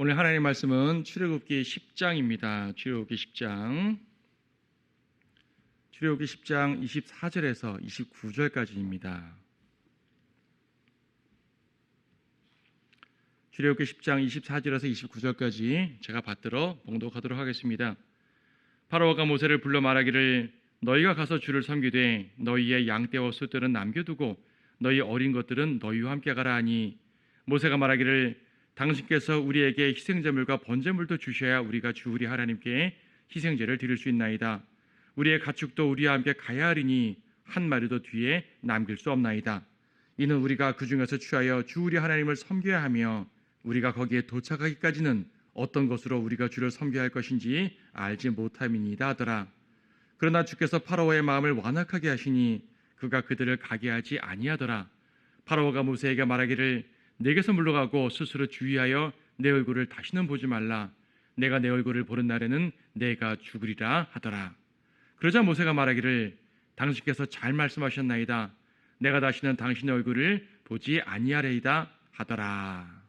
오늘 하나님의 말씀은 출애굽기 10장입니다. 출애굽기 10장 24절에서 29절까지입니다. 출애굽기 10장 24절에서 29절까지 제가 받들어 봉독하도록 하겠습니다. 파라오가 모세를 불러 말하기를 너희가 가서 주를 섬기되 너희의 양떼와 소들은 남겨두고 너희 어린 것들은 너희와 함께 가라 하니 모세가 말하기를 당신께서 우리에게 희생제물과 번제물도 주셔야 우리가 주 우리 하나님께 희생제를 드릴 수 있나이다. 우리의 가축도 우리와 함께 가야 하리니 한 마리도 뒤에 남길 수 없나이다. 이는 우리가 그 중에서 취하여 주 우리 하나님을 섬겨야 하며 우리가 거기에 도착하기까지는 어떤 것으로 우리가 주를 섬겨야 할 것인지 알지 못함이니이다 하더라. 그러나 주께서 파라오의 마음을 완악하게 하시니 그가 그들을 가게 하지 아니하더라. 파라오가 모세에게 말하기를 내게서 물러가고 스스로 주의하여 내 얼굴을 다시는 보지 말라. 내가 내 얼굴을 보는 날에는 내가 죽으리라 하더라. 그러자 모세가 말하기를 당신께서 잘 말씀하셨나이다. 내가 다시는 당신의 얼굴을 보지 아니하리이다 하더라.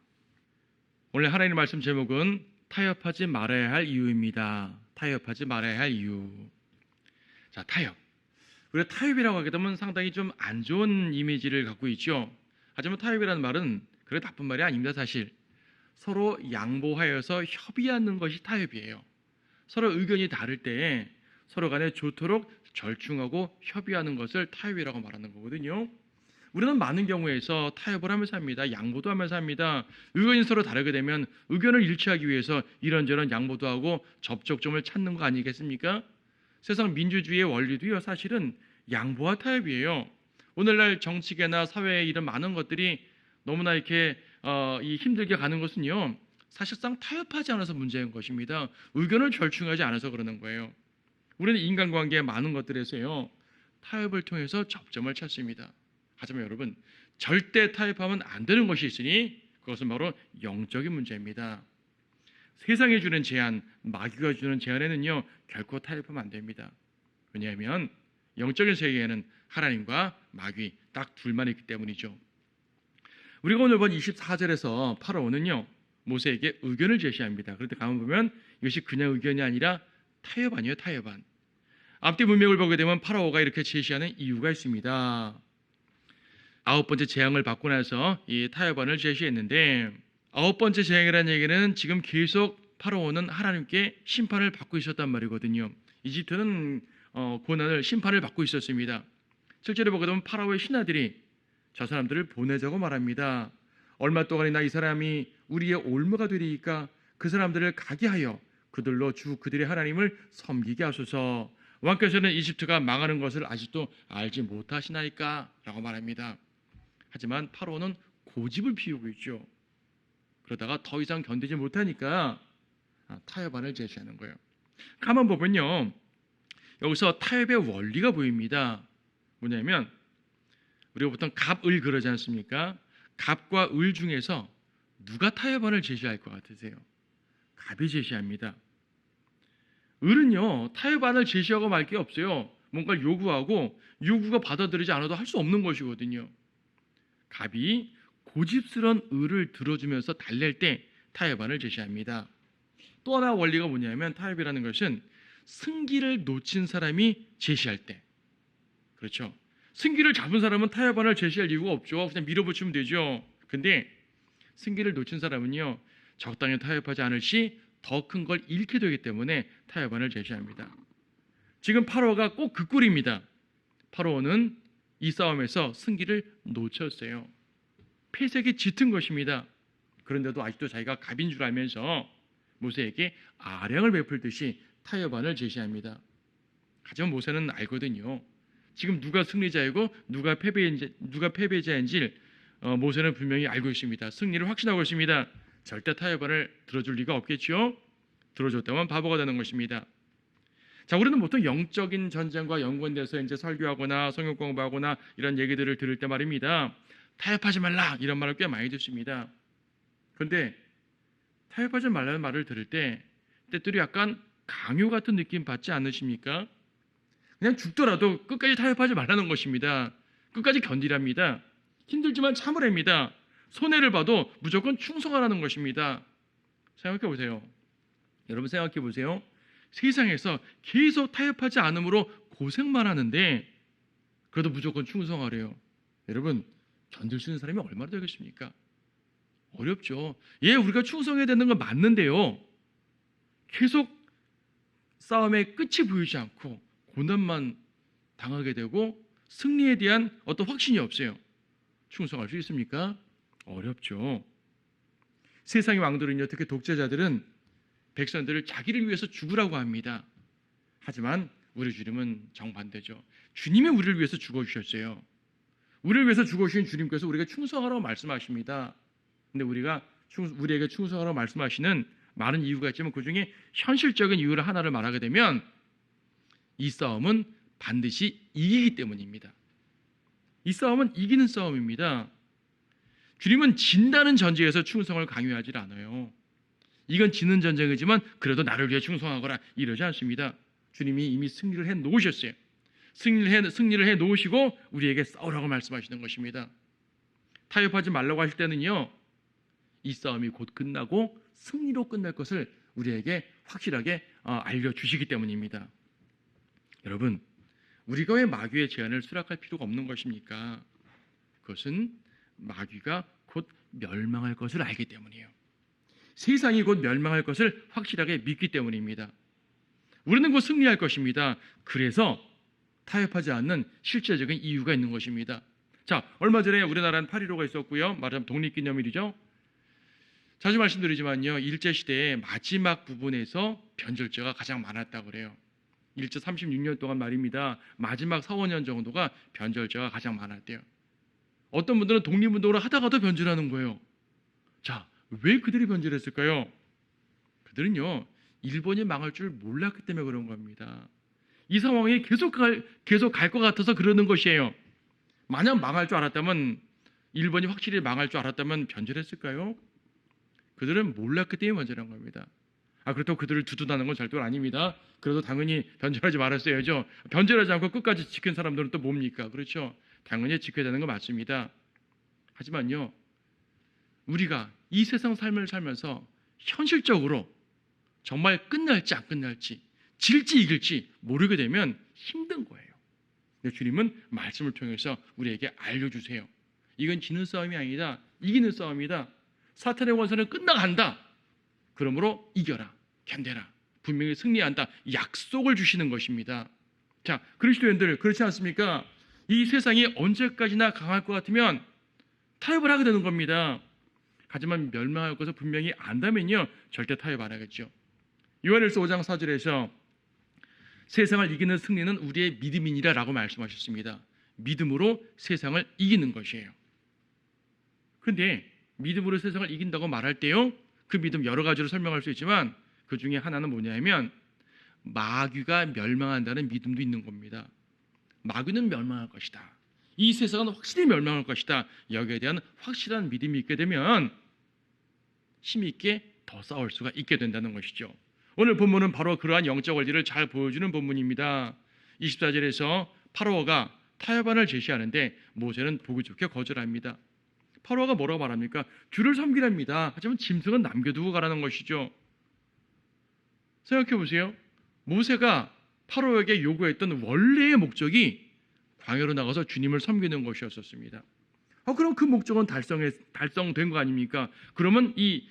오늘 하나님의 말씀 제목은 타협하지 말아야 할 이유입니다. 타협하지 말아야 할 이유. 자, 타협. 우리가 타협이라고 하게 되면 상당히 좀 안 좋은 이미지를 갖고 있죠. 하지만 타협이라는 말은 그게 나쁜 말이 아닙니다. 사실 서로 양보하여서 협의하는 것이 타협이에요. 서로 의견이 다를 때에 서로 간에 좋도록 절충하고 협의하는 것을 타협이라고 말하는 거거든요. 우리는 많은 경우에서 타협을 하면서 합니다. 양보도 하면서 합니다. 의견이 서로 다르게 되면 의견을 일치하기 위해서 이런저런 양보도 하고 접촉점을 찾는 거 아니겠습니까? 세상 민주주의의 원리도요, 사실은 양보와 타협이에요. 오늘날 정치계나 사회에 이런 많은 것들이 너무나 이렇게 힘들게 가는 것은요, 사실상 타협하지 않아서 문제인 것입니다. 의견을 절충하지 않아서 그러는 거예요. 우리는 인간관계의 많은 것들에서요, 타협을 통해서 접점을 찾습니다. 하지만 여러분, 절대 타협하면 안 되는 것이 있으니 그것은 바로 영적인 문제입니다. 세상이 주는 제한, 마귀가 주는 제한에는요, 결코 타협하면 안 됩니다. 왜냐하면 영적인 세계에는 하나님과 마귀 딱 둘만 있기 때문이죠. 우리가 오늘 본 24절에서 파라오는요, 모세에게 의견을 제시합니다. 그런데 가만 보면 이것이 그냥 의견이 아니라 타협안이에요. 타협안. 앞뒤 문맥을 보게 되면 파라오가 이렇게 제시하는 이유가 있습니다. 9번째 재앙을 받고 나서 이 타협안을 제시했는데, 9번째 재앙이라는 얘기는 지금 계속 파라오는 하나님께 심판을 받고 있었단 말이거든요. 이집트는 고난을, 심판을 받고 있었습니다. 실제로 보게 되면 파라오의 신하들이 저 사람들을 보내자고 말합니다. 얼마 동안이나 이 사람이 우리의 올무가 되리이까 그 사람들을 가게 하여 그들로 주 그들의 하나님을 섬기게 하소서. 왕께서는 이집트가 망하는 것을 아직도 알지 못하시나이까 라고 말합니다. 하지만 파라오는 고집을 피우고 있죠. 그러다가 더 이상 견디지 못하니까 타협안을 제시하는 거예요. 가만 보면요, 여기서 타협의 원리가 보입니다. 뭐냐면 우리가 보통 갑, 을 그러지 않습니까? 갑과 을 중에서 누가 타협안을 제시할 것 같으세요? 갑이 제시합니다. 을은요, 타협안을 제시하고 말 게 없어요. 뭔가를 요구하고 요구가 받아들이지 않아도 할 수 없는 것이거든요. 갑이 고집스러운 을을 들어주면서 달랠 때 타협안을 제시합니다. 또 하나 원리가 뭐냐면 타협이라는 것은 승기를 놓친 사람이 제시할 때, 그렇죠? 승기를 잡은 사람은 타협안을 제시할 이유가 없죠. 그냥 밀어붙이면 되죠. 근데 승기를 놓친 사람은요, 적당히 타협하지 않을 시 더 큰 걸 잃게 되기 때문에 타협안을 제시합니다. 지금 파라오가 꼭 그 꼴입니다. 파라오는 이 싸움에서 승기를 놓쳤어요. 패색이 짙은 것입니다. 그런데도 아직도 자기가 갑인 줄 알면서 모세에게 아량을 베풀듯이 타협안을 제시합니다. 하지만 모세는 알거든요. 지금 누가 승리자이고 누가 패배자인지 모세는 분명히 알고 있습니다. 승리를 확신하고 있습니다. 절대 타협안을 들어줄 리가 없겠죠. 들어줬다면 바보가 되는 것입니다. 자, 우리는 보통 영적인 전쟁과 연관돼서 이제 설교하거나 성경 공부하거나 이런 얘기들을 들을 때 말입니다. 타협하지 말라 이런 말을 꽤 많이 듣습니다. 그런데 타협하지 말라는 말을 들을 때 때때로 약간 강요 같은 느낌 받지 않으십니까? 그냥 죽더라도 끝까지 타협하지 말라는 것입니다. 끝까지 견디랍니다. 힘들지만 참으랍니다. 손해를 봐도 무조건 충성하라는 것입니다. 생각해 보세요. 여러분 생각해 보세요. 세상에서 계속 타협하지 않으므로 고생만 하는데 그래도 무조건 충성하래요. 여러분 견딜 수 있는 사람이 얼마나 되겠습니까? 어렵죠. 예, 우리가 충성해야 되는 건 맞는데요. 계속 싸움의 끝이 보이지 않고 고난만 당하게 되고 승리에 대한 어떤 확신이 없어요. 충성할 수 있습니까? 어렵죠. 세상의 왕들은요, 특히 독재자들은 백성들을 자기를 위해서 죽으라고 합니다. 하지만 우리 주님은 정반대죠. 주님이 우리를 위해서 죽어주셨어요. 우리를 위해서 죽어주신 주님께서 우리가 충성하라고 말씀하십니다. 근데 우리에게 충성하라고 말씀하시는 많은 이유가 있지만 그 중에 현실적인 이유를 하나를 말하게 되면 이 싸움은 반드시 이기기 때문입니다. 이 싸움은 이기는 싸움입니다. 주님은 진다는 전제에서 충성을 강요하지 않아요. 이건 지는 전쟁이지만 그래도 나를 위해 충성하거라 이러지 않습니다. 주님이 이미 승리를 해 놓으셨어요. 승리를 해 놓으시고 우리에게 싸우라고 말씀하시는 것입니다. 타협하지 말라고 하실 때는요, 이 싸움이 곧 끝나고 승리로 끝날 것을 우리에게 확실하게 알려주시기 때문입니다. 여러분, 우리가 왜 마귀의 제안을 수락할 필요가 없는 것입니까? 그것은 마귀가 곧 멸망할 것을 알기 때문이에요. 세상이 곧 멸망할 것을 확실하게 믿기 때문입니다. 우리는 곧 승리할 것입니다. 그래서 타협하지 않는 실제적인 이유가 있는 것입니다. 자, 얼마 전에 우리나라는 8.15가 있었고요. 말하자면 독립기념일이죠. 자주 말씀드리지만요, 일제시대의 마지막 부분에서 변절자가 가장 많았다고 그래요. 일제 36년 동안 말입니다. 마지막 4, 5년 정도가 변절자가 가장 많았대요. 어떤 분들은 독립운동을 하다가도 변절하는 거예요. 자, 왜 그들이 변절했을까요? 그들은요, 일본이 망할 줄 몰랐기 때문에 그런 겁니다. 이 상황이 계속 갈 것 같아서 그러는 것이에요. 만약 망할 줄 알았다면, 일본이 확실히 망할 줄 알았다면 변절했을까요? 그들은 몰랐기 때문에 변절한 겁니다. 그렇다고 그들을 두둔하는 건 절대 아닙니다. 그래도 당연히 변절하지 말았어야죠. 변절하지 않고 끝까지 지킨 사람들은 또 뭡니까? 그렇죠? 당연히 지켜야 되는 거 맞습니다. 하지만요, 우리가 이 세상 삶을 살면서 현실적으로 정말 끝날지 안 끝날지, 질지 이길지 모르게 되면 힘든 거예요. 근데 주님은 말씀을 통해서 우리에게 알려주세요. 이건 지는 싸움이 아니다. 이기는 싸움이다. 사탄의 원수는 끝나간다. 그러므로 이겨라, 견뎌라, 분명히 승리한다. 약속을 주시는 것입니다. 자, 그리스도인들 그렇지 않습니까? 이 세상이 언제까지나 강할 것 같으면 타협을 하게 되는 겁니다. 하지만 멸망할 것을 분명히 안다면요, 절대 타협 안 하겠죠. 요한일서 5장 4절에서 세상을 이기는 승리는 우리의 믿음이니라 라고 말씀하셨습니다. 믿음으로 세상을 이기는 것이에요. 그런데 믿음으로 세상을 이긴다고 말할 때요, 그 믿음 여러 가지로 설명할 수 있지만 그 중에 하나는 뭐냐면 마귀가 멸망한다는 믿음도 있는 겁니다. 마귀는 멸망할 것이다. 이 세상은 확실히 멸망할 것이다. 여기에 대한 확실한 믿음이 있게 되면 힘 있게 더 싸울 수가 있게 된다는 것이죠. 오늘 본문은 바로 그러한 영적 원리를 잘 보여주는 본문입니다. 24절에서 파로가 타협안을 제시하는데 모세는 보기 좋게 거절합니다. 파로가 뭐라고 말합니까? 주를 섬기랍니다. 하지만 짐승은 남겨두고 가라는 것이죠. 생각해 보세요. 모세가 파로에게 요구했던 원래의 목적이 광야로 나가서 주님을 섬기는 것이었습니다. 그럼 그 목적은 달성된 거 아닙니까? 그러면 이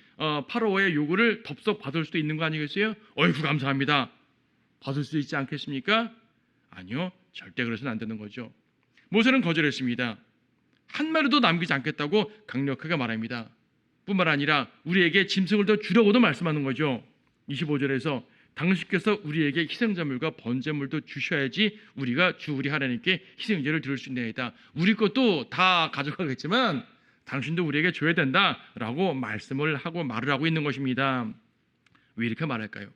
파로의 요구를 덥석 받을 수도 있는 거 아니겠어요? 어이구 감사합니다. 받을 수 있지 않겠습니까? 아니요, 절대 그래서는 안 되는 거죠. 모세는 거절했습니다. 한 마리도 남기지 않겠다고 강력하게 말합니다. 뿐만 아니라 우리에게 짐승을 더 주려고도 말씀하는 거죠. 25절에서 당신께서 우리에게 희생자물과 번제물도 주셔야지 우리가 주 우리 하나님께 희생제를 드릴 수 있나이다. 우리 것도 다 가져가겠지만 당신도 우리에게 줘야 된다라고 말을 하고 있는 것입니다. 왜 이렇게 말할까요?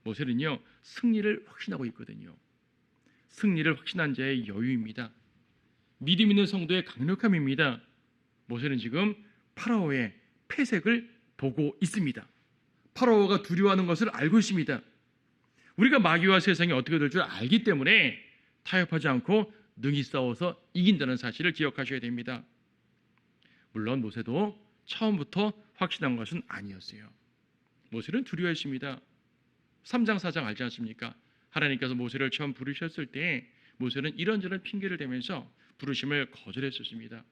모세는요, 승리를 확신하고 있거든요. 승리를 확신한 자의 여유입니다. 믿음 있는 성도의 강력함입니다. 모세는 지금 파라오의 패색을 보고 있습니다. 파라오가 두려워하는 것을 알고 있습니다. 우리가 마귀와 세상이 어떻게 될 줄 알기 때문에 타협하지 않고 능히 싸워서 이긴다는 사실을 기억하셔야 됩니다. 물론 모세도 처음부터 확신한 것은 아니었어요. 모세는 두려워했습니다. 3장 4장 알지 않습니까? 하나님께서 모세를 처음 부르셨을 때 모세는 이런저런 핑계를 대면서 부르심을 거절했었습니다.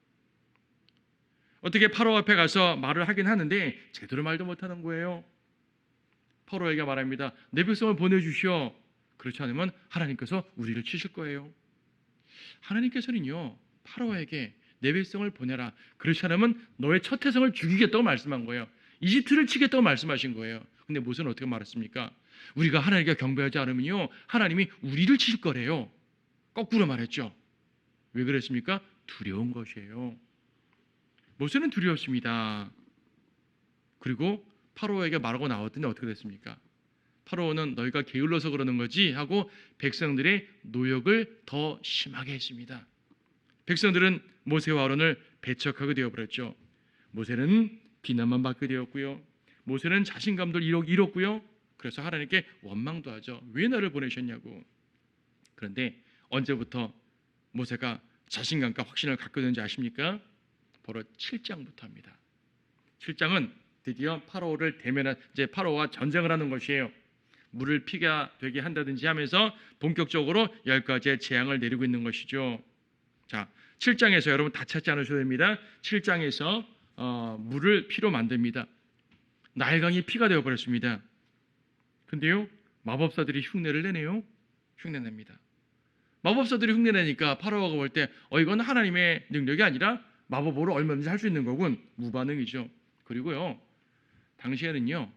어떻게 파로 앞에 가서 말을 하긴 하는데 제대로 말도 못하는 거예요. 파로에게 말합니다. 내 백성을 보내주시오. 그렇지 않으면 하나님께서 우리를 치실 거예요. 하나님께서는요, 파로에게 내 백성을 보내라. 그렇지 않으면 너의 첫 태생을 죽이겠다고 말씀한 거예요. 이집트를 치겠다고 말씀하신 거예요. 근데 모세는 어떻게 말했습니까? 우리가 하나님께 경배하지 않으면요, 하나님이 우리를 치실 거래요. 거꾸로 말했죠. 왜 그랬습니까? 두려운 것이에요. 모세는 두려웠습니다. 그리고 파로에게 말하고 나왔더니 어떻게 됐습니까? 파로는 너희가 게을러서 그러는 거지 하고 백성들의 노역을 더 심하게 했습니다. 백성들은 모세와 아론을 배척하게 되어버렸죠. 모세는 비난만 받게 되었고요. 모세는 자신감도 잃었고요. 그래서 하나님께 원망도 하죠. 왜 나를 보내셨냐고. 그런데 언제부터 모세가 자신감과 확신을 갖게 되는지 아십니까? 바로 7장부터입니다. 7장은 드디어 파로를 대면한, 이제 파로와 전쟁을 하는 것이에요. 물을 피가 되게 한다든지 하면서 본격적으로 10가지의 재앙을 내리고 있는 것이죠. 자, 7장에서 여러분 다 찾지 않으셔도 됩니다. 7장에서 물을 피로 만듭니다. 나일강이 피가 되어버렸습니다. 근데요, 마법사들이 흉내를 내네요. 흉내냅니다. 마법사들이 흉내내니까 파라오가 볼 때 이건 하나님의 능력이 아니라 마법으로 얼마든지 할 수 있는 거군. 무반응이죠. 그리고요, 당시에는요,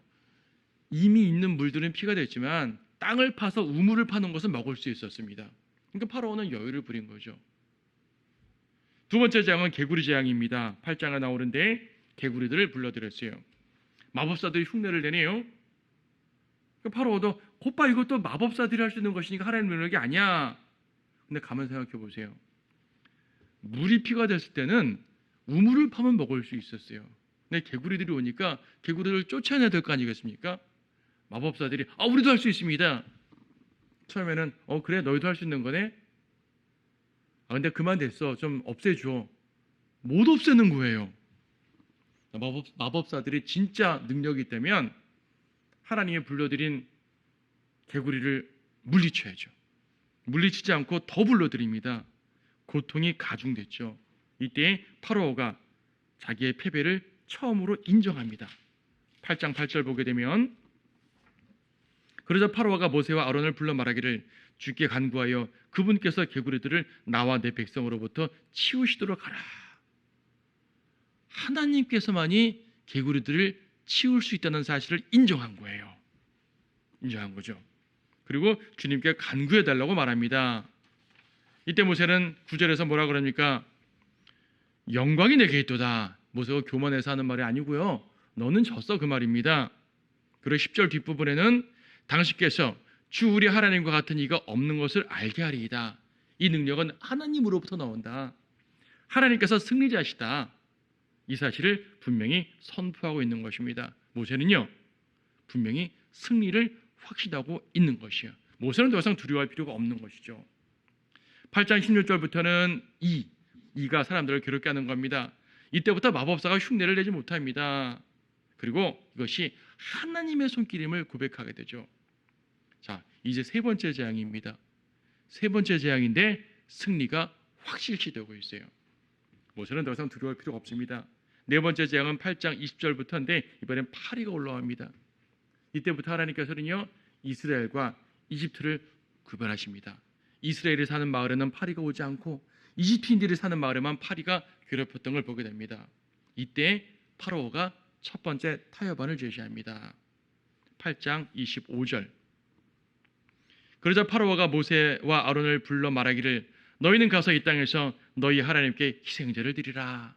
이미 있는 물들은 피가 됐지만 땅을 파서 우물을 파는 것은 먹을 수 있었습니다. 그러니까 파라오는 여유를 부린 거죠. 두 번째 재앙은 개구리 재앙입니다. 8장에 나오는데 개구리들을 불러들였어요. 마법사들이 흉내를 내네요. 파라오도 곧바 이것도 마법사들이 할 수 있는 것이니까 하나님 능력이 아니야. 근데 가만 생각해 보세요. 물이 피가 됐을 때는 우물을 파면 먹을 수 있었어요. 근데 개구리들이 오니까 개구리를 쫓아내야 될 거 아니겠습니까? 마법사들이 우리도 할 수 있습니다. 처음에는 그래 너희도 할 수 있는 거네. 근데 그만 됐어. 좀 없애줘. 못 없애는 거예요. 마법사들이 진짜 능력이 있다면 하나님이 불러들인 개구리를 물리쳐야죠. 물리치지 않고 더 불러들입니다. 고통이 가중됐죠. 이때 파로오가 자기의 패배를 처음으로 인정합니다. 8장 8절 보게 되면 그러자 파로오가 모세와 아론을 불러 말하기를 주께 간구하여 그분께서 개구리들을 나와 내 백성으로부터 치우시도록 하라. 하나님께서만이 개구리들을 치울 수 있다는 사실을 인정한 거예요. 인정한 거죠. 그리고 주님께 간구해 달라고 말합니다. 이때 모세는 9절에서 뭐라 그럽니까? 영광이 내게 있도다. 모세가 교만해서 하는 말이 아니고요. 너는 졌어 그 말입니다. 그리고 10절 뒷부분에는 당신께서 주 우리 하나님과 같은 이가 없는 것을 알게 하리이다. 이 능력은 하나님으로부터 나온다. 하나님께서 승리자시다. 이 사실을 분명히 선포하고 있는 것입니다. 모세는요, 분명히 승리를 확신하고 있는 것이에요. 모세는 더 이상 두려워할 필요가 없는 것이죠. 8장 16절부터는 이가 사람들을 괴롭게 하는 겁니다. 이때부터 마법사가 흉내를 내지 못합니다. 그리고 이것이 하나님의 손길임을 고백하게 되죠. 자, 이제 세 번째 재앙입니다. 세 번째 재앙인데 승리가 확실시되고 있어요. 모세는 더 이상 두려워할 필요가 없습니다. 네 번째 재앙은 8장 20절부터인데 이번엔 파리가 올라옵니다. 이때부터 하나님께서는요, 이스라엘과 이집트를 구별하십니다. 이스라엘이 사는 마을에는 파리가 오지 않고 이집트인들이 사는 마을에만 파리가 괴롭혔던 걸 보게 됩니다. 이때 파로오가 첫 번째 타협안을 제시합니다. 8장 25절. 그러자 파로오가 모세와 아론을 불러 말하기를 너희는 가서 이 땅에서 너희 하나님께 희생제를 드리라.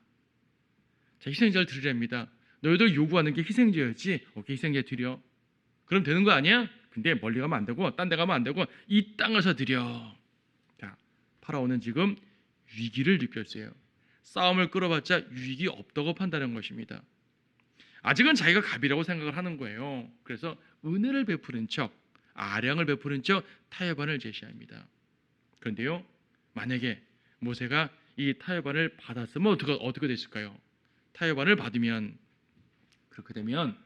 자, 희생제를 드리랍니다. 너희들 요구하는 게 희생제였지. 오케이, 희생제 드려. 그럼 되는 거 아니야? 근데 멀리 가면 안 되고 딴 데 가면 안 되고 이 땅에서 드려. 자, 파라오는 지금 위기를 느꼈어요. 싸움을 끌어봤자 유익이 없다고 판단한 것입니다. 아직은 자기가 갑이라고 생각을 하는 거예요. 그래서 은혜를 베푸는 척, 아량을 베푸는 척 타협안을 제시합니다. 그런데요, 만약에 모세가 이 타협안을 받았으면 어떻게 됐을까요? 타협안을 받으면, 그렇게 되면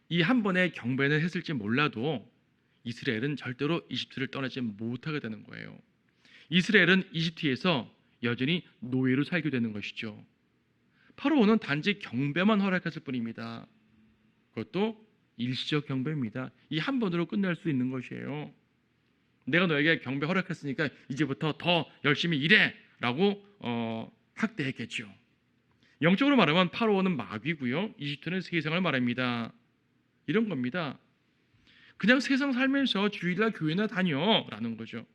이 한 번의 경배는 했을지 몰라도 이스라엘은 절대로 이집트를 떠나지 못하게 되는 거예요. 이스라엘은 이집트에서 여전히 노예로 살게 되는 것이죠. 파라오는 단지 경배만 허락했을 뿐입니다. 그것도 일시적 경배입니다. 이 한 번으로 끝날 수 있는 것이에요. 내가 너에게 경배 허락했으니까 이제부터 더 열심히 일해 라고 학대했겠죠. 영적으로 말하면 파라오는 마귀고요, 이집트는 세상을 말합니다. 이런 겁니다. 그냥 세상 살면서 주일날 교회나 다녀 라는 거죠.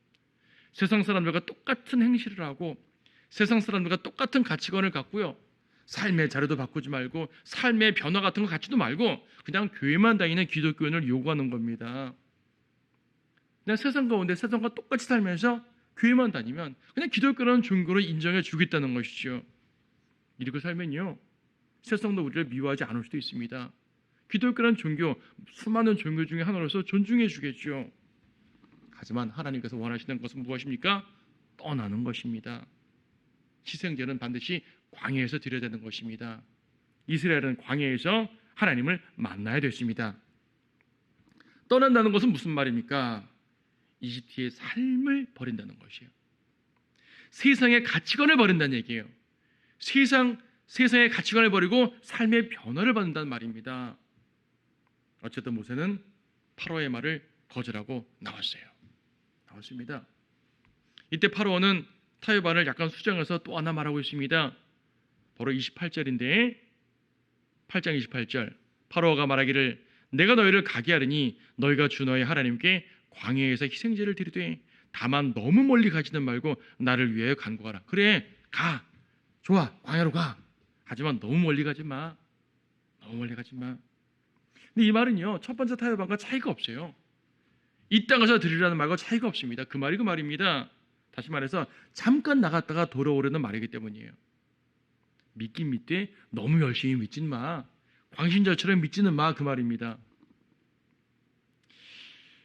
세상 사람들과 똑같은 행실을 하고 세상 사람들과 똑같은 가치관을 갖고요, 삶의 자료도 바꾸지 말고 삶의 변화 같은 거 갖지도 말고 그냥 교회만 다니는 기독교인을 요구하는 겁니다. 그냥 세상 가운데 세상과 똑같이 살면서 교회만 다니면 그냥 기독교라는 종교를 인정해 주겠다는 것이죠. 이렇게 살면요, 세상도 우리를 미워하지 않을 수도 있습니다. 기독교라는 종교, 수많은 종교 중에 하나로서 존중해 주겠죠. 하지만 하나님께서 원하시는 것은 무엇입니까? 떠나는 것입니다. 희생제는 반드시 광야에서 드려야 되는 것입니다. 이스라엘은 광야에서 하나님을 만나야 됐습니다. 떠난다는 것은 무슨 말입니까? 이집트의 삶을 버린다는 것이에요. 세상의 가치관을 버린다는 얘기예요. 세상의 가치관을 버리고 삶의 변화를 받는다는 말입니다. 어쨌든 모세는 파라오의 말을 거절하고 나왔습니다. 이때 파라오는 타협안을 약간 수정해서 또 하나 말하고 있습니다. 바로 28절인데 8장 28절, 파라오가 말하기를 내가 너희를 가게 하리니 너희가 주 너희 하나님께 광야에서 희생제를 드리되 다만 너무 멀리 가지는 말고 나를 위하여 간구하라. 그래, 가, 좋아, 광야로 가. 하지만 너무 멀리 가지 마. 근데 이 말은요, 첫 번째 타협안과 차이가 없어요. 이 땅에서 드리라는 말과 차이가 없습니다. 그 말이 그 말입니다. 다시 말해서 잠깐 나갔다가 돌아오려는 말이기 때문이에요. 믿긴 믿되 너무 열심히 믿진 마. 광신절처럼 믿지는 마, 그 말입니다.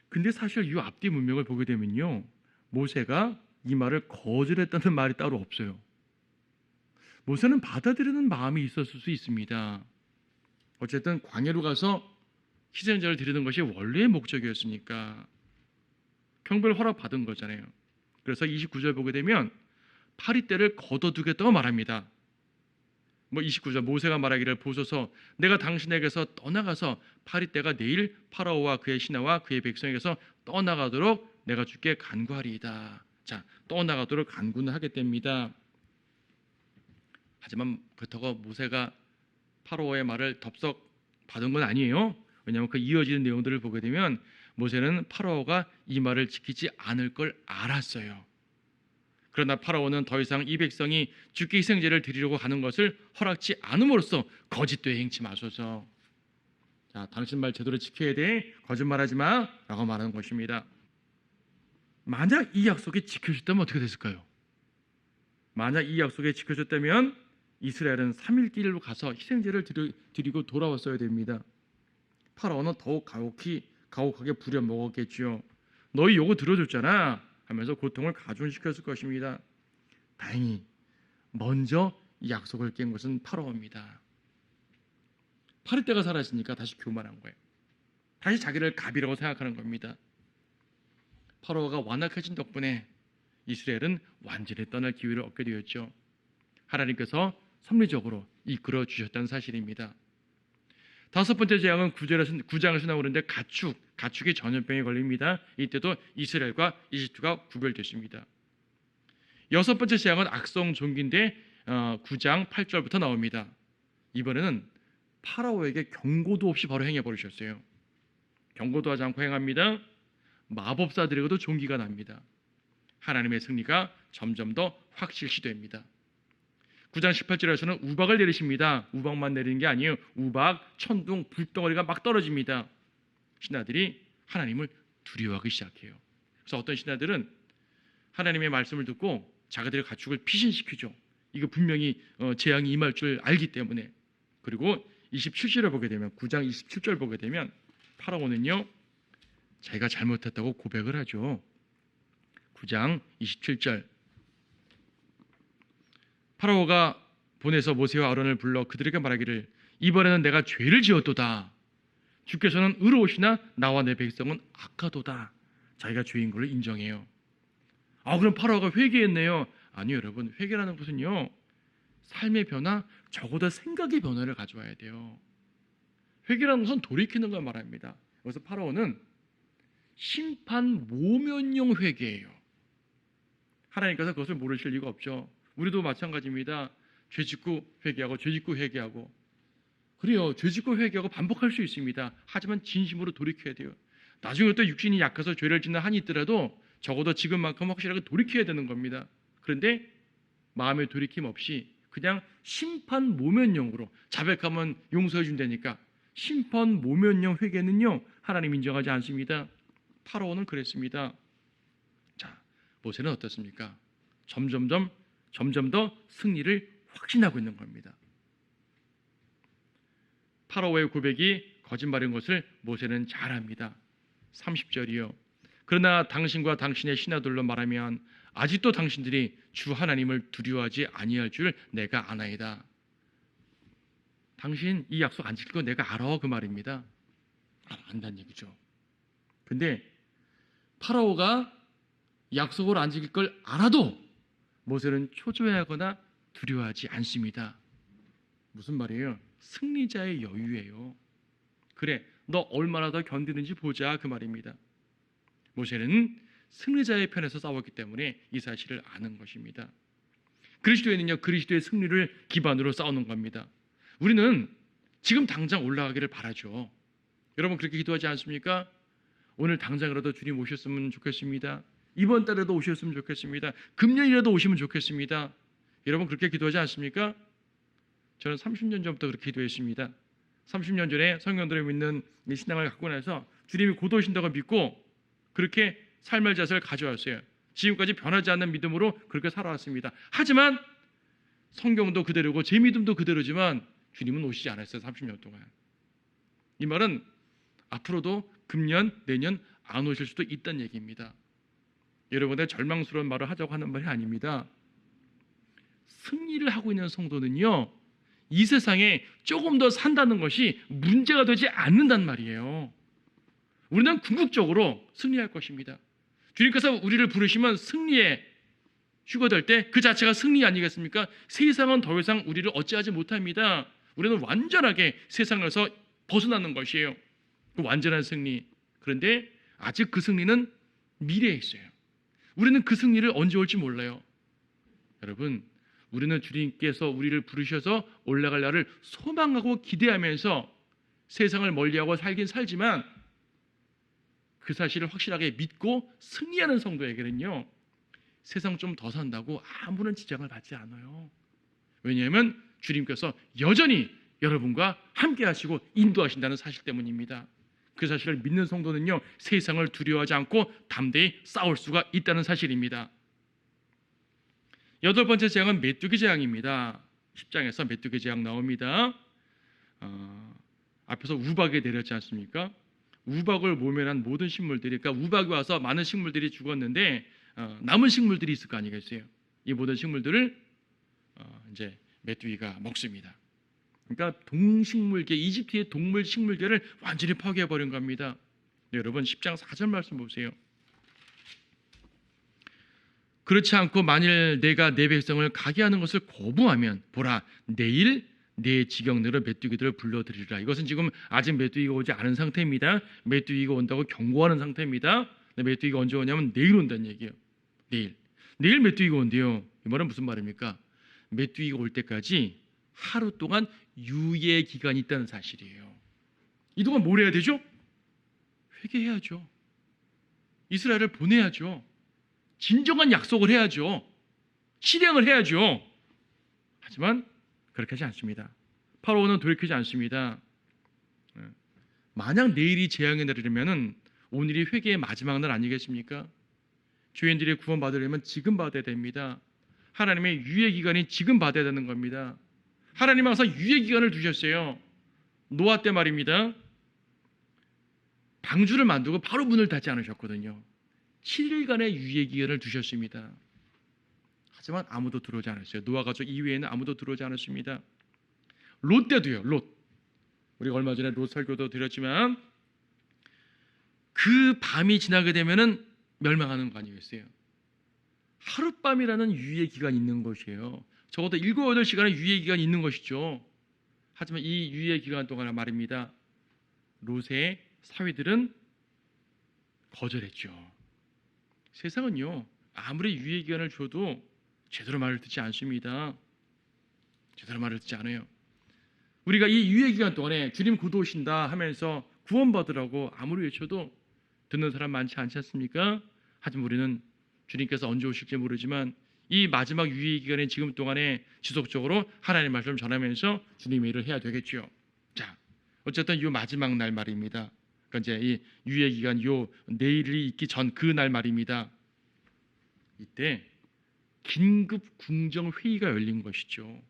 근데 사실 이 앞뒤 문맥을 보게 되면요, 모세가 이 말을 거절했다는 말이 따로 없어요. 모세는 받아들이는 마음이 있었을 수 있습니다. 어쨌든 광야로 가서 희생제를 드리는 것이 원래의 목적이었으니까 경배를 허락받은 거잖아요. 그래서 29절 보게 되면 파리떼를 걷어두겠다고 말합니다. 29절 모세가 말하기를 보소서 내가 당신에게서 떠나가서 파리떼가 내일 파라오와 그의 신하와 그의 백성에게서 떠나가도록 내가 주께 간구하리이다. 자, 떠나가도록 간구는 하겠답니다. 하지만 그렇다고 모세가 파라오의 말을 덥석 받은 건 아니에요. 왜냐하면 그 이어지는 내용들을 보게 되면 모세는 파라오가 이 말을 지키지 않을 걸 알았어요. 그러나 파라오는 더 이상 이 백성이 주께 희생제를 드리려고 하는 것을 허락지 않음으로써 거짓되이 행치 마소서. 자, 당신 말 제대로 지켜야 돼. 거짓말하지 마. 라고 말하는 것입니다. 만약 이 약속이 지켜졌다면 어떻게 됐을까요? 만약 이 약속이 지켜졌다면 이스라엘은 3일 길로 가서 희생제를 드리고 돌아왔어야 됩니다. 파라오는 더욱 가혹하게 부려먹었겠죠. 너희 요구 들어줬잖아 하면서 고통을 가중시켰을 것입니다. 다행히 먼저 이 약속을 깬 것은 파라오입니다. 파리떼가 사라지니까 다시 교만한 거예요. 다시 자기를 갑이라고 생각하는 겁니다. 파라오가 완악해진 덕분에 이스라엘은 완전히 떠날 기회를 얻게 되었죠. 하나님께서 섭리적으로 이끌어 주셨다는 사실입니다. 다섯 번째 재앙은 9장에서 나오는데 가축이 전염병에 걸립니다. 이때도 이스라엘과 이집트가 구별됐습니다. 여섯 번째 재앙은 악성 종기인데 9장 8절부터 나옵니다. 이번에는 파라오에게 경고도 없이 바로 행해 버리셨어요. 경고도 하지 않고 행합니다. 마법사들에게도 종기가 납니다. 하나님의 승리가 점점 더 확실시됩니다. 9장 18절에서는 우박을 내리십니다. 우박만 내리는 게 아니에요. 우박, 천둥, 불덩어리가 막 떨어집니다. 신하들이 하나님을 두려워하기 시작해요. 그래서 어떤 신하들은 하나님의 말씀을 듣고 자기들의 가축을 피신시키죠. 이거 분명히 재앙이 임할 줄 알기 때문에. 그리고 27절을 보게 되면 9장 27절 보게 되면 파라오는요, 자기가 잘못했다고 고백을 하죠. 9장 27절 파라오가 보내서 모세와 아론을 불러 그들에게 말하기를 이번에는 내가 죄를 지었도다. 주께서는 의로우시나 나와 내 백성은 악하도다. 자기가 죄인 걸로 인정해요. 그럼 파라오가 회개했네요. 아니요, 여러분. 회개라는 것은요, 삶의 변화, 적어도 생각의 변화를 가져와야 돼요. 회개라는 것은 돌이키는 걸 말합니다. 그래서 파라오는 심판 모면용 회개예요. 하나님께서 그것을 모르실 리가 없죠. 우리도 마찬가지입니다. 죄짓고 회개하고 죄짓고 회개하고, 그래요. 죄짓고 회개하고 반복할 수 있습니다. 하지만 진심으로 돌이켜야 돼요. 나중에 또 육신이 약해서 죄를 짓는 한이 있더라도 적어도 지금만큼 확실하게 돌이켜야 되는 겁니다. 그런데 마음의 돌이킴 없이 그냥 심판 모면용으로, 자백하면 용서해 준다니까 심판 모면용 회개는요, 하나님 인정하지 않습니다. 파라오는 그랬습니다. 자, 모세는 어떻습니까? 점점 더 승리를 확신하고 있는 겁니다. 파라오의 고백이 거짓말인 것을 모세는 잘 압니다. 30절이요. 그러나 당신과 당신의 신하들로 말하면 아직도 당신들이 주 하나님을 두려워하지 아니할 줄 내가 아나이다. 당신 이 약속 안 지킬 거 내가 알아, 그 말입니다. 안다는 얘기죠. 근데 파라오가 약속을 안 지킬 걸 알아도 모세는 초조해하거나 두려워하지 않습니다. 무슨 말이에요? 승리자의 여유예요. 그래, 너 얼마나 더 견디는지 보자, 그 말입니다. 모세는 승리자의 편에서 싸웠기 때문에 이 사실을 아는 것입니다. 그리스도에는요, 그리스도의 승리를 기반으로 싸우는 겁니다. 우리는 지금 당장 올라가기를 바라죠. 여러분 그렇게 기도하지 않습니까? 오늘 당장이라도 주님 오셨으면 좋겠습니다. 이번 달에도 오셨으면 좋겠습니다. 금년이라도 오시면 좋겠습니다. 여러분 그렇게 기도하지 않습니까? 저는 30년 전부터 그렇게 기도했습니다. 30년 전에 성경들을 믿는 이 신앙을 갖고 나서 주님이 곧 오신다고 믿고 그렇게 삶의 자세를 가져왔어요. 지금까지 변하지 않는 믿음으로 그렇게 살아왔습니다. 하지만 성경도 그대로고 제 믿음도 그대로지만 주님은 오시지 않았어요. 30년 동안. 이 말은 앞으로도 금년, 내년 안 오실 수도 있다는 얘기입니다. 여러분의 절망스러운 말을 하자고 하는 말이 아닙니다. 승리를 하고 있는 성도는요, 이 세상에 조금 더 산다는 것이 문제가 되지 않는단 말이에요. 우리는 궁극적으로 승리할 것입니다. 주님께서 우리를 부르시면 승리에 휴거될 때 그 자체가 승리 아니겠습니까? 세상은 더 이상 우리를 어찌하지 못합니다. 우리는 완전하게 세상에서 벗어나는 것이에요. 그 완전한 승리. 그런데 아직 그 승리는 미래에 있어요. 우리는 그 승리를 언제 올지 몰라요. 여러분, 우리는 주님께서 우리를 부르셔서 올라갈 날을 소망하고 기대하면서 세상을 멀리하고 살긴 살지만 그 사실을 확실하게 믿고 승리하는 성도에게는요, 세상 좀 더 산다고 아무런 지장을 받지 않아요. 왜냐하면 주님께서 여전히 여러분과 함께 하시고 인도하신다는 사실 때문입니다. 그 사실을 믿는 성도는요, 세상을 두려워하지 않고 담대히 싸울 수가 있다는 사실입니다. 8번째 재앙은 메뚜기 재앙입니다. 10장에서 메뚜기 재앙 나옵니다. 앞에서 우박이 내렸지 않습니까? 우박을 모면한 모든 식물들이, 그러니까 우박이 와서 많은 식물들이 죽었는데 남은 식물들이 있을 거 아니겠어요? 이 모든 식물들을 이제 메뚜기가 먹습니다. 그러니까 동식물계, 이집트의 동물 식물계를 완전히 파괴해버린 겁니다. 네, 여러분 10장 4절 말씀 보세요. 그렇지 않고 만일 내가 내 백성을 가게 하는 것을 거부하면 보라, 내일 내 지경내로 메뚜기들을 불러들이라. 이것은 지금 아직 메뚜기가 오지 않은 상태입니다. 메뚜기가 온다고 경고하는 상태입니다. 메뚜기가 언제 오냐면 내일 온다는 얘기예요. 내일 메뚜기가 온대요. 이 말은 무슨 말입니까? 메뚜기가 올 때까지 하루 동안 유예 기간이 있다는 사실이에요. 이 동안 뭘 해야 되죠? 회개해야죠. 이스라엘을 보내야죠. 진정한 약속을 해야죠. 실행을 해야죠. 하지만 그렇게 하지 않습니다. 파라오는 돌이키지 않습니다. 만약 내일이 재앙이 내리려면 오늘이 회개의 마지막 날 아니겠습니까? 죄인들이 구원받으려면 지금 받아야 됩니다. 하나님의 유예 기간이 지금 받아야 되는 겁니다. 하나님은 항상 유예 기간을 두셨어요. 노아 때 말입니다. 방주를 만들고 바로 문을 닫지 않으셨거든요. 7일간의 유예 기간을 두셨습니다. 하지만 아무도 들어오지 않았어요. 노아 가족 이외에는 아무도 들어오지 않았습니다. 롯 때도요. 우리가 얼마 전에 롯 설교도 드렸지만 그 밤이 지나게 되면은 멸망하는 거 아니겠어요? 하룻밤이라는 유예 기간이 있는 것이에요. 적어도 7, 8시간의 유예 기간이 있는 것이죠. 하지만 이 유예 기간 동안 말입니다. 롯의 사위들은 거절했죠. 세상은요, 아무리 유예 기간을 줘도 제대로 말을 듣지 않습니다. 제대로 말을 듣지 않아요. 우리가 이 유예 기간 동안에 주님 곧 오신다 하면서 구원받으라고 아무리 외쳐도 듣는 사람 많지 않지 않습니까? 하지만 우리는 주님께서 언제 오실지 모르지만 이 마지막 유예 기간의 지금 동안에 지속적으로 하나님의 말씀을 전하면서 주님의 일을 해야 되겠죠. 자, 어쨌든 이 마지막 날 말입니다. 그러니까 이제 이 유예 기간 요 내일이 있기 전 그 날 말입니다. 이때 긴급 궁정 회의가 열린 것이죠.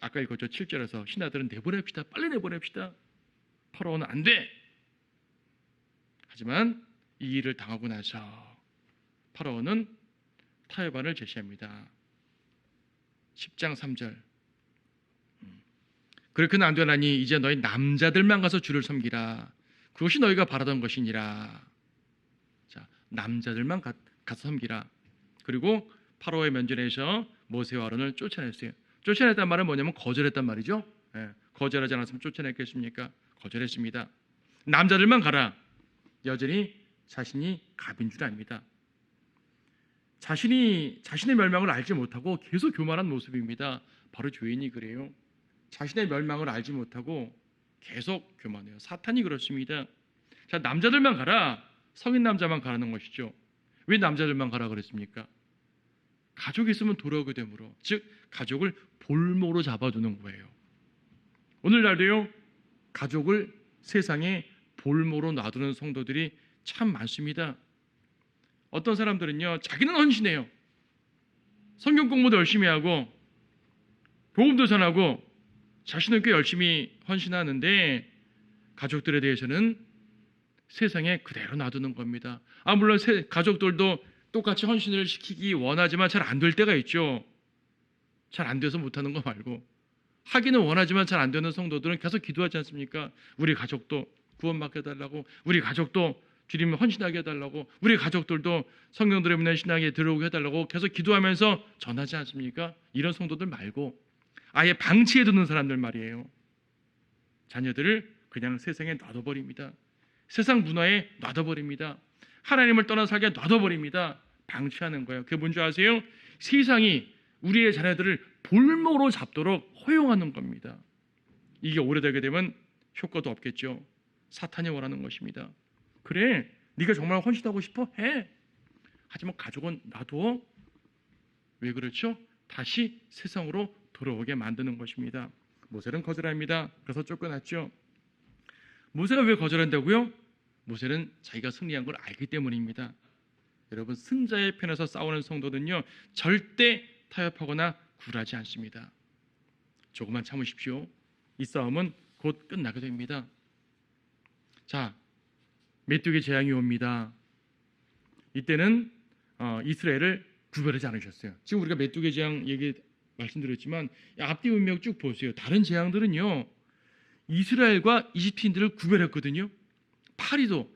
아까 읽었죠. 7절에서 신하들은 내보냅시다. 빨리 내보냅시다. 파라오는 안 돼. 하지만 이 일을 당하고 나서 파라오는 타협안을 제시합니다. 10장 3절. 그렇게는 안 되나니 이제 너희 남자들만 가서 주를 섬기라. 그것이 너희가 바라던 것이니라. 자, 남자들만 가서 섬기라. 그리고 파라오의 면전에서 모세와 아론을 쫓아냈어요. 쫓아냈단 말은 뭐냐면 거절했단 말이죠. 거절하지 않았으면 쫓아냈겠습니까? 거절했습니다. 남자들만 가라. 여전히 자신이 갑인 줄 압니다. 자신의 멸망을 알지 못하고 계속 교만한 모습입니다. 바로 죄인이 그래요. 자신의 멸망을 알지 못하고 계속 교만해요. 사탄이 그렇습니다. 자, 남자들만 가라. 성인 남자만 가라는 것이죠. 왜 남자들만 가라 그랬습니까? 가족이 있으면 돌아오게 되므로, 즉 가족을 볼모로 잡아두는 거예요. 오늘날도요, 가족을 세상에 볼모로 놔두는 성도들이 참 많습니다. 어떤 사람들은요, 자기는 헌신해요. 성경 공부도 열심히 하고 복음도 전하고 자신은 꽤 열심히 헌신하는데 가족들에 대해서는 세상에 그대로 놔두는 겁니다. 물론 가족들도 똑같이 헌신을 시키기 원하지만 잘 안 될 때가 있죠. 잘 안 돼서 못하는 거 말고, 하기는 원하지만 잘 안 되는 성도들은 계속 기도하지 않습니까? 우리 가족도 구원받게 해달라고, 우리 가족도 주님 헌신하게 해달라고, 우리 가족들도 성령들의 문화 신앙에 들어오게 해달라고 계속 기도하면서 전하지 않습니까? 이런 성도들 말고 아예 방치해두는 사람들 말이에요. 자녀들을 그냥 세상에 놔둬버립니다. 세상 문화에 놔둬버립니다. 하나님을 떠나 살게 놔둬버립니다. 방치하는 거예요. 그게 뭔지 아세요? 세상이 우리의 자녀들을 볼모로 잡도록 허용하는 겁니다. 이게 오래되게 되면 효과도 없겠죠. 사탄이 원하는 것입니다. 그래, 네가 정말 헌신하고 싶어? 해. 하지만 가족은 놔둬. 왜 그렇죠? 다시 세상으로 돌아오게 만드는 것입니다. 모세는 거절합니다. 그래서 쫓겨났죠. 모세가 왜 거절한다고요? 모세는 자기가 승리한 걸 알기 때문입니다. 여러분, 승자의 편에서 싸우는 성도는요, 절대 타협하거나 굴하지 않습니다. 조금만 참으십시오. 이 싸움은 곧 끝나게 됩니다. 자, 메뚜기 재앙이 옵니다. 이때는 이스라엘을 구별하지 않으셨어요. 지금 우리가 메뚜기 재앙 얘기 말씀드렸지만 앞뒤 문맥 쭉 보세요. 다른 재앙들은요, 이스라엘과 이집트인들을 구별했거든요. 파리도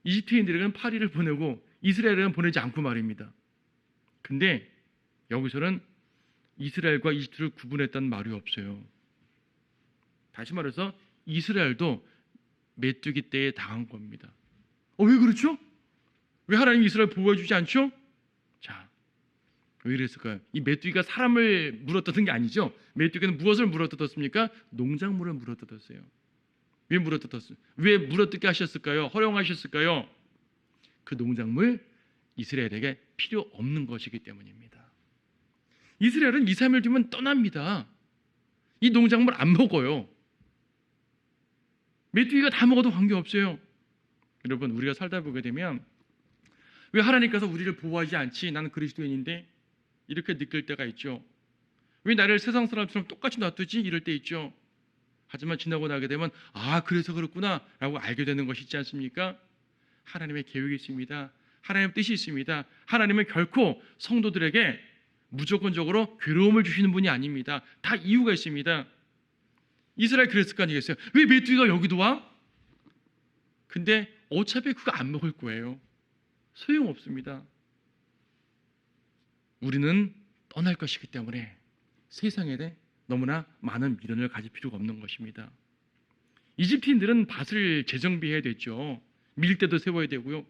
이집트인들에게는 파리를 보내고 이스라엘에는 보내지 않고 말입니다. 근데 여기서는 이스라엘과 이집트를 구분했다는 말이 없어요. 다시 말해서 이스라엘도 메뚜기 때에 당한 겁니다. 왜 그렇죠? 왜 하나님이 이스라엘 보호해 주지 않죠? 자, 왜 이랬을까요? 이 메뚜기가 사람을 물어뜯은 게 아니죠. 메뚜기는 무엇을 물어뜯었습니까? 농작물을 물어뜯었어요. 왜 물어뜯었어요? 왜 물어뜯게 하셨을까요? 허용하셨을까요? 그 농작물 이스라엘에게 필요 없는 것이기 때문입니다. 이스라엘은 2, 3일 뒤면 떠납니다. 이 농작물 안 먹어요. 메뚜기가 다 먹어도 관계없어요. 여러분, 우리가 살다 보게 되면 왜 하나님께서 우리를 보호하지 않지? 나는 그리스도인인데, 이렇게 느낄 때가 있죠. 왜 나를 세상 사람처럼 똑같이 놔두지? 이럴 때 있죠. 하지만 지나고 나게 되면 그래서 그렇구나 라고 알게 되는 것이 있지 않습니까? 하나님의 계획이 있습니다. 하나님의 뜻이 있습니다. 하나님은 결코 성도들에게 무조건적으로 괴로움을 주시는 분이 아닙니다. 다 이유가 있습니다. 이스라엘 그랬을 거 아니겠어요? 왜 메뚜기가 여기도 와? 근데 어차피 그거 안 먹을 거예요. 소용없습니다. 우리는 떠날 것이기 때문에 세상에 대해 너무나 많은 미련을 가질 필요가 없는 것입니다. 이집트인들은 밭을 재정비해야 됐죠. 밀대도 세워야 되고요.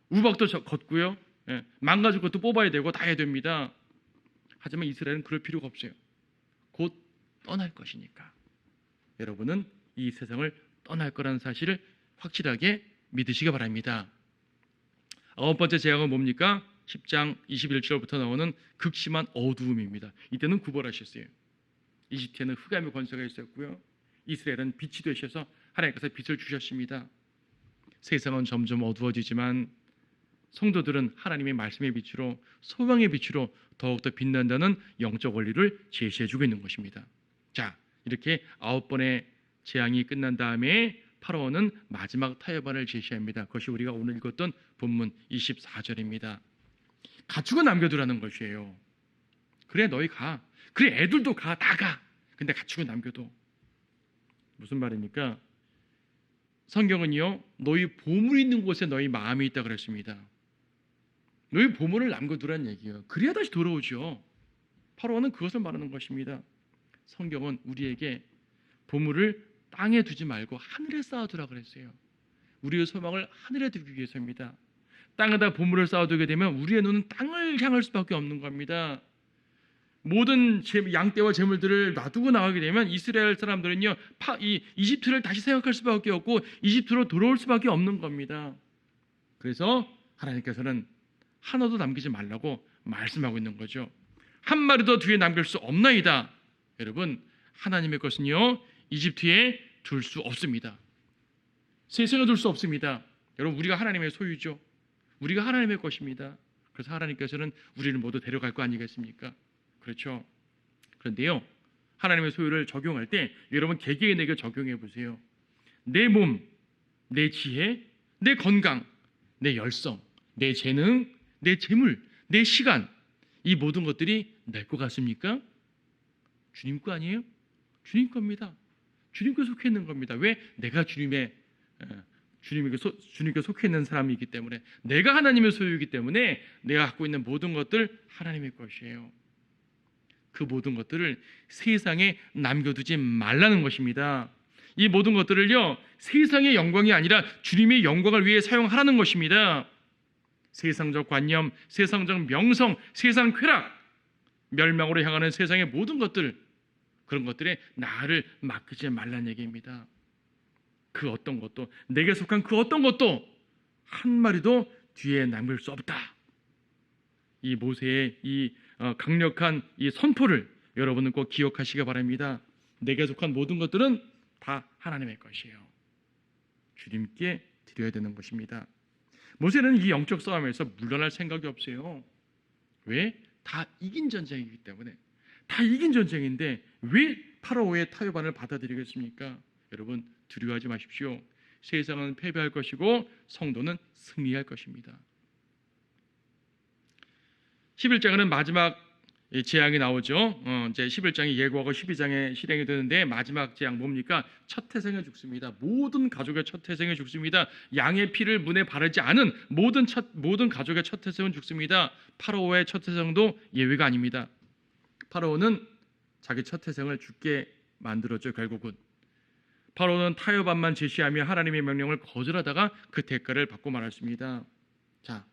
우박도 걷고요. 망가질 것도 뽑아야 되고 다 해야 됩니다. 하지만 이스라엘은 그럴 필요가 없어요. 곧 떠날 것이니까. 여러분은 이 세상을 떠날 거라는 사실을 확실하게 믿으시기 바랍니다. 9번째 재앙은 뭡니까? 10장 21절부터 나오는 극심한 어두움입니다. 이때는 구벌하셨어요. 이집트에는 흑암의 권세가 있었고요. 이스라엘은 빛이 되셔서 하나님께서 빛을 주셨습니다. 세상은 점점 어두워지지만 성도들은 하나님의 말씀의 빛으로 소망의 빛으로 더욱더 빛난다는 영적 원리를 제시해주고 있는 것입니다. 자, 이렇게 9번의 재앙이 끝난 다음에 파라오는 마지막 타협안을 제시합니다. 그것이 우리가 오늘 읽었던 본문 24절입니다. 가축은 남겨두라는 것이에요. 그래 너희 가. 그래 애들도 가. 다 가. 근데 가축은 남겨둬. 무슨 말입니까? 성경은요, 너희 보물이 있는 곳에 너희 마음이 있다 그랬습니다. 너희 보물을 남겨두라는 얘기예요. 그래야 다시 돌아오죠. 파라오는 그것을 말하는 것입니다. 성경은 우리에게 보물을 땅에 두지 말고 하늘에 쌓아두라 그랬어요. 우리의 소망을 하늘에 두기 위해서입니다. 땅에다 보물을 쌓아두게 되면 우리의 눈은 땅을 향할 수밖에 없는 겁니다. 모든 양떼와 재물들을 놔두고 나가게 되면 이스라엘 사람들은요, 이집트를 다시 생각할 수밖에 없고 이집트로 돌아올 수밖에 없는 겁니다. 그래서 하나님께서는 하나도 남기지 말라고 말씀하고 있는 거죠. 한 마리도 뒤에 남길 수 없나이다. 여러분, 하나님의 것은요, 이집트에 둘 수 없습니다. 세상에 둘 수 없습니다. 여러분, 우리가 하나님의 소유죠. 우리가 하나님의 것입니다. 그래서 하나님께서는 우리를 모두 데려갈 거 아니겠습니까? 그렇죠. 그런데요, 하나님의 소유를 적용할 때 여러분 개개인에게 적용해 보세요. 내 몸, 내 지혜, 내 건강, 내 열성, 내 재능, 내 재물, 내 시간, 이 모든 것들이 내 거 같습니까? 주님 거 아니에요? 주님 겁니다. 주님께 속해 있는 겁니다. 왜? 내가 주님께 속해 있는 사람이기 때문에, 내가 하나님의 소유이기 때문에 내가 갖고 있는 모든 것들 하나님의 것이에요. 그 모든 것들을 세상에 남겨두지 말라는 것입니다. 이 모든 것들을요, 세상의 영광이 아니라 주님의 영광을 위해 사용하라는 것입니다. 세상적 관념, 세상적 명성, 세상 쾌락, 멸망으로 향하는 세상의 모든 것들, 그런 것들에 나를 맡기지 말라는 얘기입니다. 그 어떤 것도, 내게 속한 그 어떤 것도 한 마리도 뒤에 남길 수 없다. 이 모세의 이 강력한 이 선포를 여러분은 꼭 기억하시기 바랍니다. 내게 속한 모든 것들은 다 하나님의 것이에요. 주님께 드려야 되는 것입니다. 모세는 이 영적 싸움에서 물러날 생각이 없어요. 왜? 다 이긴 전쟁이기 때문에. 다 이긴 전쟁인데 왜 파라오의 타협안을 받아들이겠습니까? 여러분, 두려워하지 마십시오. 세상은 패배할 것이고 성도는 승리할 것입니다. 11장에는 마지막 재앙이 나오죠. 이제 11장이 예고하고 12장에 실행이 되는데 마지막 재앙 뭡니까? 첫 태생에 죽습니다. 모든 가족의 첫 태생에 죽습니다. 양의 피를 문에 바르지 않은 모든 가족의 첫 태생은 죽습니다. 파라오의 첫 태생도 예외가 아닙니다. 파라오는 자기 첫 태생을 죽게 만들었죠. 결국은 파라오는 타협안만 제시하며 하나님의 명령을 거절하다가 그 대가를 받고 말았습니다. 자,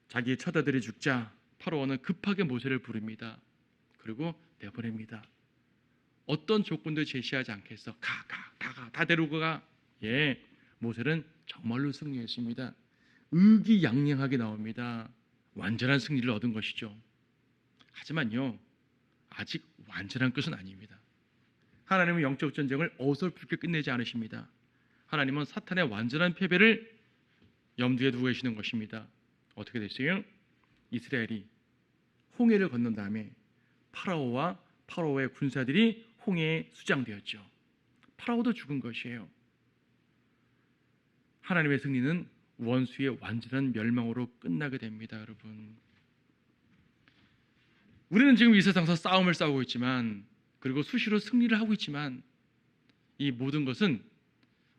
자기의 첫 아들이 죽자 파라오는 급하게 모세를 부릅니다. 그리고 내보냅니다. 어떤 조건도 제시하지 않겠어. 다 데리고 가. 예, 모세는 정말로 승리했습니다. 의기양양하게 나옵니다. 완전한 승리를 얻은 것이죠. 하지만요, 아직 완전한 것은 아닙니다. 하나님은 영적 전쟁을 어설프게 끝내지 않으십니다. 하나님은 사탄의 완전한 패배를 염두에 두고 계시는 것입니다. 어떻게 됐어요? 이스라엘이 홍해를 건넌 다음에 파라오와 파라오의 군사들이 홍해에 수장되었죠. 파라오도 죽은 것이에요. 하나님의 승리는 원수의 완전한 멸망으로 끝나게 됩니다. 여러분, 우리는 지금 이 세상에서 싸움을 싸우고 있지만 그리고 수시로 승리를 하고 있지만 이 모든 것은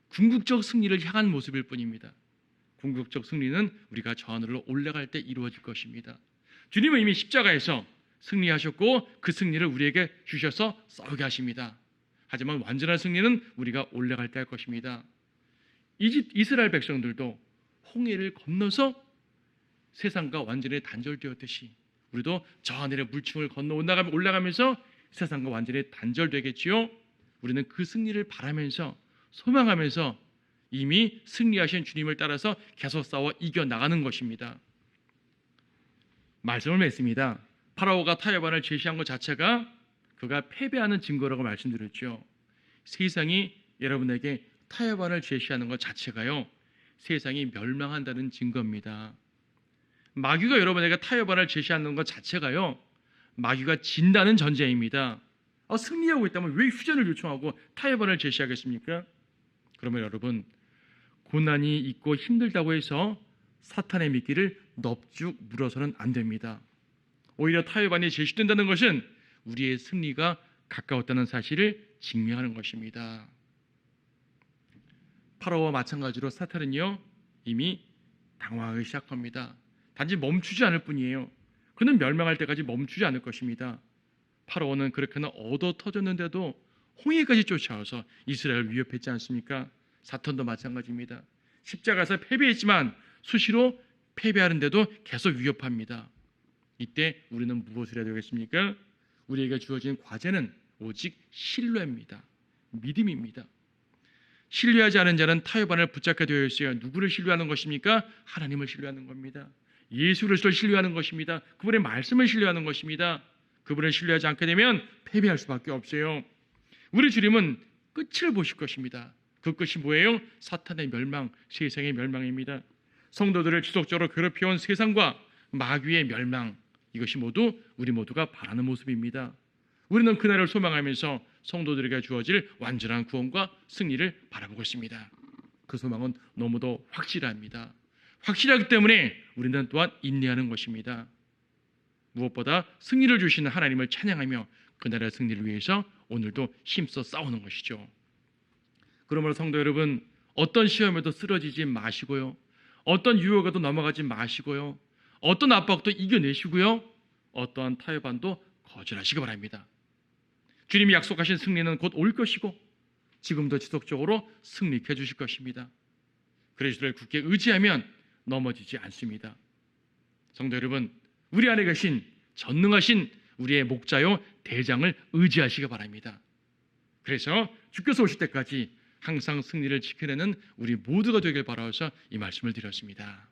궁극적 승리를 향한 모습일 뿐입니다. 궁극적 승리는 우리가 저 하늘로 올라갈 때 이루어질 것입니다. 주님은 이미 십자가에서 승리하셨고 그 승리를 우리에게 주셔서 싸우게 하십니다. 하지만 완전한 승리는 우리가 올라갈 때 할 것입니다. 이스라엘 백성들도 홍해를 건너서 세상과 완전히 단절되었듯이 우리도 저 하늘의 물층을 건너 올라가면서 세상과 완전히 단절되겠지요. 우리는 그 승리를 바라면서 소망하면서 이미 승리하신 주님을 따라서 계속 싸워 이겨나가는 것입니다. 말씀을 맺습니다. 파라오가 타협안을 제시한 것 자체가 그가 패배하는 증거라고 말씀드렸죠. 세상이 여러분에게 타협안을 제시하는 것 자체가요, 세상이 멸망한다는 증거입니다. 마귀가 여러분에게 타협안을 제시하는 것 자체가요, 마귀가 진다는 전제입니다. 승리하고 있다면 왜 휴전을 요청하고 타협안을 제시하겠습니까? 그러면 여러분, 고난이 있고 힘들다고 해서 사탄의 미끼를 넙죽 물어서는 안 됩니다. 오히려 타협안이 제시된다는 것은 우리의 승리가 가까웠다는 사실을 증명하는 것입니다. 파라오와 마찬가지로 사탄은요, 이미 당황하기 시작합니다. 단지 멈추지 않을 뿐이에요. 그는 멸망할 때까지 멈추지 않을 것입니다. 파라오는 그렇게는 얻어 터졌는데도 홍해까지 쫓아와서 이스라엘을 위협했지 않습니까? 사탄도 마찬가지입니다. 십자가에서 패배했지만 수시로 패배하는데도 계속 위협합니다. 이때 우리는 무엇을 해야 되겠습니까? 우리에게 주어진 과제는 오직 신뢰입니다. 믿음입니다. 신뢰하지 않은 자는 타협안을 붙잡게 되어 있어요. 누구를 신뢰하는 것입니까? 하나님을 신뢰하는 겁니다. 예수 그리스도를 신뢰하는 것입니다. 그분의 말씀을 신뢰하는 것입니다. 그분을 신뢰하지 않게 되면 패배할 수밖에 없어요. 우리 주님은 끝을 보실 것입니다. 그 끝이 뭐예요? 사탄의 멸망, 세상의 멸망입니다. 성도들을 지속적으로 괴롭혀온 세상과 마귀의 멸망, 이것이 모두 우리 모두가 바라는 모습입니다. 우리는 그날을 소망하면서 성도들에게 주어질 완전한 구원과 승리를 바라보고 있습니다. 그 소망은 너무도 확실합니다. 확실하기 때문에 우리는 또한 인내하는 것입니다. 무엇보다 승리를 주시는 하나님을 찬양하며 그날의 승리를 위해서 오늘도 힘써 싸우는 것이죠. 그러므로 성도 여러분, 어떤 시험에도 쓰러지지 마시고요, 어떤 유혹에도 넘어가지 마시고요, 어떤 압박도 이겨내시고요, 어떠한 타협안도 거절하시기 바랍니다. 주님이 약속하신 승리는 곧 올 것이고 지금도 지속적으로 승리해 주실 것입니다. 그리스도를 굳게 의지하면 넘어지지 않습니다. 성도 여러분, 우리 안에 계신 전능하신 우리의 목자요 대장을 의지하시기 바랍니다. 그래서 주께서 오실 때까지 항상 승리를 지켜내는 우리 모두가 되길 바라서 이 말씀을 드렸습니다.